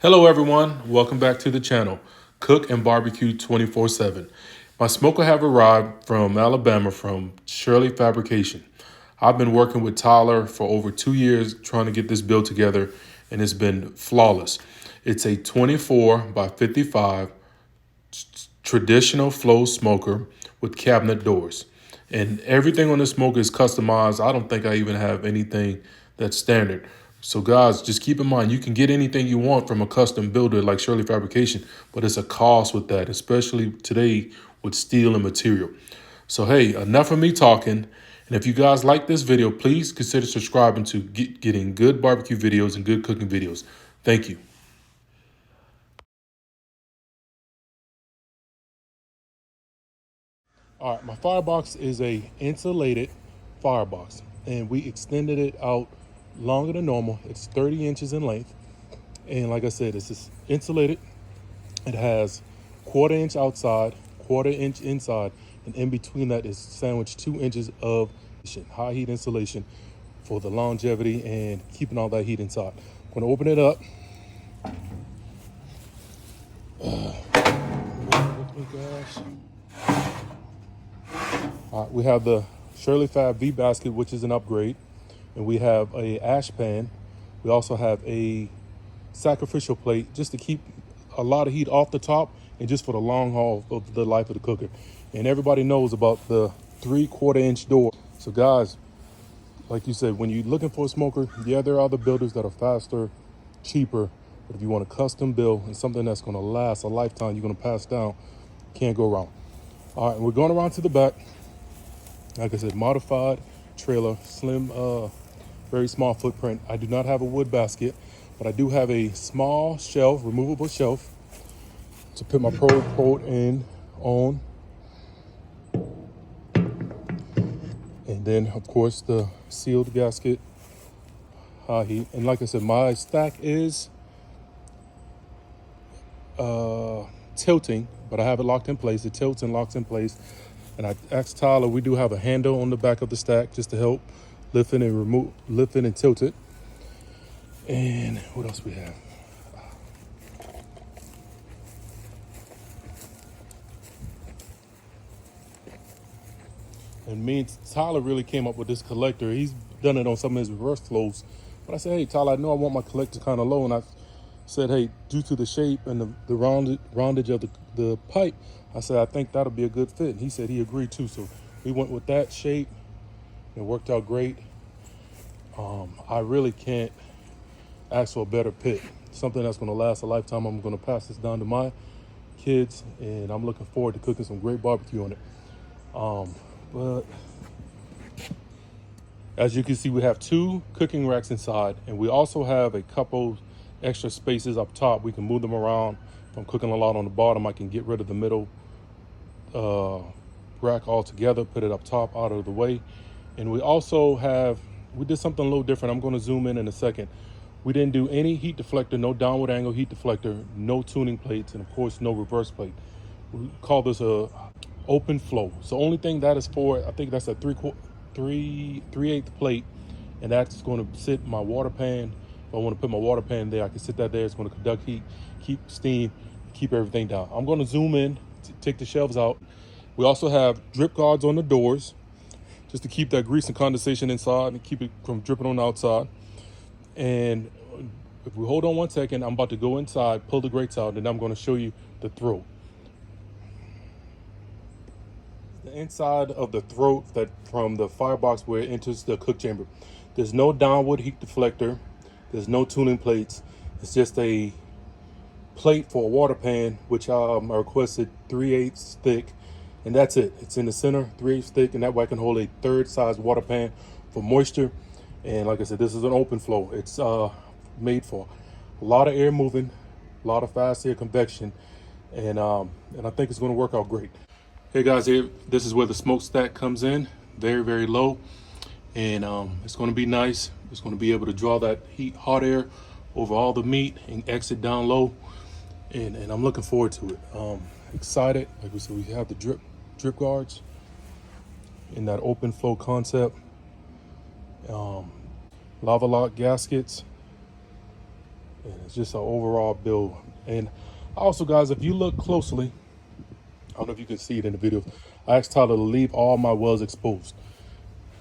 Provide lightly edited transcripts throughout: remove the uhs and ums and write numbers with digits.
Hello everyone, welcome back to the channel, Cook and Barbecue 24/7. My smoker have arrived from Alabama from Shirley Fabrication. I've been working with Tyler for over 2 years trying to get this build together and it's been flawless. It's a 24 by 55 traditional flow smoker with cabinet doors. And everything on this smoker is customized. I don't think I even have anything that's standard. So guys, just keep in mind, you can get anything you want from a custom builder like Shirley Fabrication, but it's a cost with that, especially today with steel and material. So hey, enough of me talking. And if you guys like this video, please consider subscribing to getting good barbecue videos and good cooking videos. Thank you. All right, my firebox is a insulated firebox, and we extended it out longer than normal. It's 30 inches in length, and like I said, it's just insulated. It has 1/4 inch outside, 1/4 inch inside, and in between that is sandwiched 2 inches of high heat insulation for the longevity and keeping all that heat inside. I'm gonna open it up. We have the Shirley Fab V basket, which is an upgrade, and we have a ash pan. We also have a sacrificial plate just to keep a lot of heat off the top and just for the long haul of the life of the cooker. And everybody knows about the 3/4 inch door. So guys, like you said, when you're looking for a smoker, yeah, there are other builders that are faster, cheaper, but if you want a custom build and something that's going to last a lifetime, you're going to pass down, can't go wrong. All right, we're going around to the back. Like I said, modified trailer, slim, very small footprint. I do not have a wood basket, but I do have a small shelf, removable shelf, to put my probe port in on. And then, of course, the sealed gasket, high heat. And like I said, my stack is tilting, but I have it locked in place. It tilts and locks in place. And I asked Tyler, we do have a handle on the back of the stack just to help lift it and tilt it. And what else we have? And me and Tyler really came up with this collector. He's done it on some of his reverse flows. But I said, hey, Tyler, I know I want my collector kind of low. And I said, hey, due to the shape and the roundage of the pipe, I said, I think that'll be a good fit. And he said he agreed too. So we went with that shape. It worked out great. I really can't ask for a better pit. Something that's going to last a lifetime. I'm going to pass this down to my kids, and I'm looking forward to cooking some great barbecue on it. But as you can see, we have 2 cooking racks inside, and we also have a couple extra spaces up top. We can move them around. If I'm cooking a lot on the bottom, I can get rid of the middle rack altogether, put it up top out of the way. And we also have, we did something a little different. I'm going to zoom in a second. We didn't do any heat deflector, no downward angle heat deflector, no tuning plates, and of course no reverse plate. We call this a open flow. So only thing that is for, I think that's a 3/8 plate, and that's going to sit in my water pan. If I want to put my water pan there, I can sit that there. It's going to conduct heat, keep steam, keep everything down. I'm going to zoom in, take the shelves out. We also have drip guards on the doors, just to keep that grease and condensation inside and keep it from dripping on the outside. And if we hold on 1 second, I'm about to go inside, pull the grates out, and I'm going to show you the throat. The inside of the throat that from the firebox where it enters the cook chamber. There's no downward heat deflector. There's no tuning plates. It's just a plate for a water pan, which I requested 3/8 thick, and that's it. It's in the center, 3/8 thick, and that way I can hold a third size water pan for moisture. And like I said, this is an open flow. It's made for a lot of air moving, a lot of fast air convection, and I think it's going to work out great. Hey guys, this is where the smokestack comes in, very, very low, and it's going to be nice. It's going to be able to draw that hot air over all the meat and exit down low, and I'm looking forward to it. Excited. Like we said, we have the drip guards in that open flow concept. Lava lock gaskets, And it's just an overall build. And also, guys, if you look closely, I don't know if you can see it in the video, I asked Tyler to leave all my welds exposed.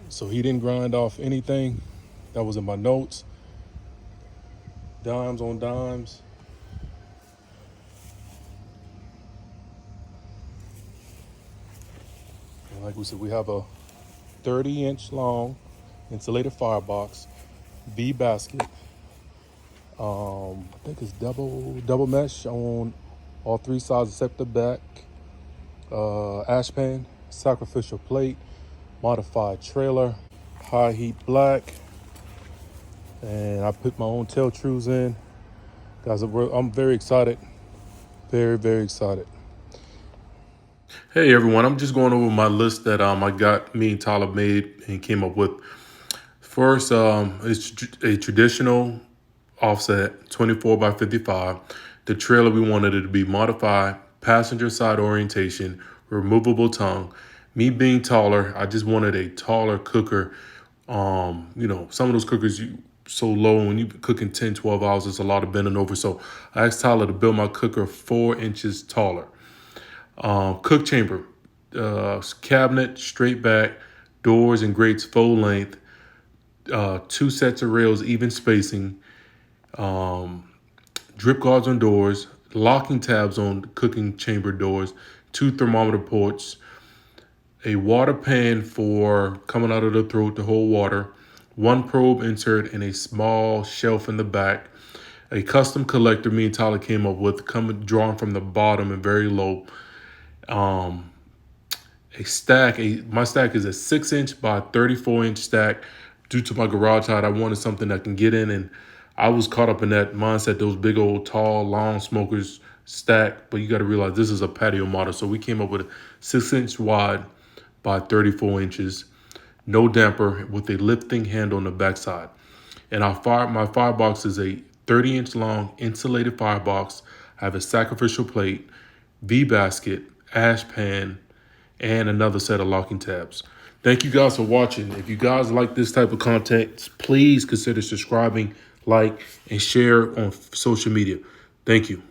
So he didn't grind off anything. That was in my notes. Dimes on dimes. And like we said, we have a 30-inch long insulated firebox, V basket. I think it's double mesh on all three sides except the back. Ash pan, sacrificial plate, modified trailer, high heat black, and I put my own tail trues in. Guys, I'm very excited. Very, very excited. Hey everyone, I'm just going over my list that me and Tyler made and came up with. First, it's a traditional offset 24 by 55. The trailer, we wanted it to be modified, passenger side orientation, removable tongue. Me being taller, I just wanted a taller cooker. Some of those cookers so low when you cooking 10, 12 hours, it's a lot of bending over. So I asked Tyler to build my cooker 4 inches taller. Cook chamber, cabinet, straight back, doors and grates full length, 2 sets of rails, even spacing, drip guards on doors, locking tabs on cooking chamber doors, 2 thermometer ports, a water pan for coming out of the throat to hold water, 1 probe insert and a small shelf in the back, a custom collector me and Tyler came up with, drawn from the bottom and very low. My stack is a 6-inch by 34-inch stack. Due to my garage height, I wanted something that can get in, and I was caught up in that mindset, those big old tall lawn smokers stack, but you got to realize this is a patio model. So we came up with a 6-inch wide by 34 inches, no damper with a lifting handle on the backside. And my firebox is a 30-inch long insulated firebox. I have a sacrificial plate, V basket, ash pan, and another set of locking tabs. Thank you guys for watching. If you guys like this type of content, please consider subscribing, like, and share on social media. Thank you.